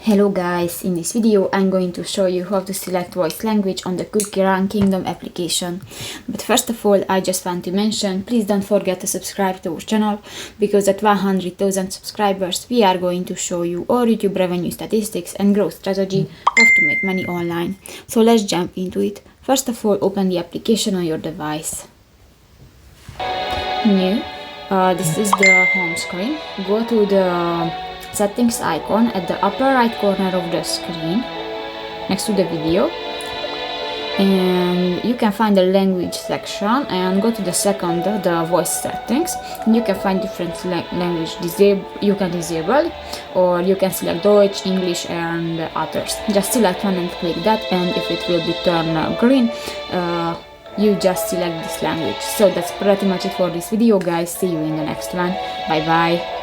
Hello guys, in this video I'm going to show you how to select voice language on the Cookie Run Kingdom application. But first of all, I just want to mention, please don't forget to subscribe to our channel, because at 100,000 subscribers we are going to show you all YouTube revenue statistics and growth strategy, how to make money online. So let's jump into it. First of all, open the application on your device. New. This is the home screen. Go to the settings icon at the upper right corner of the screen next to the video, and you can find the language section and go to the second, the voice settings, and you can find different language you can disable, or you can select Deutsch, English and others. Just select one and click that, and if it will be turned green, you just select this language. So that's pretty much it for this video guys. See you in the next one. Bye bye.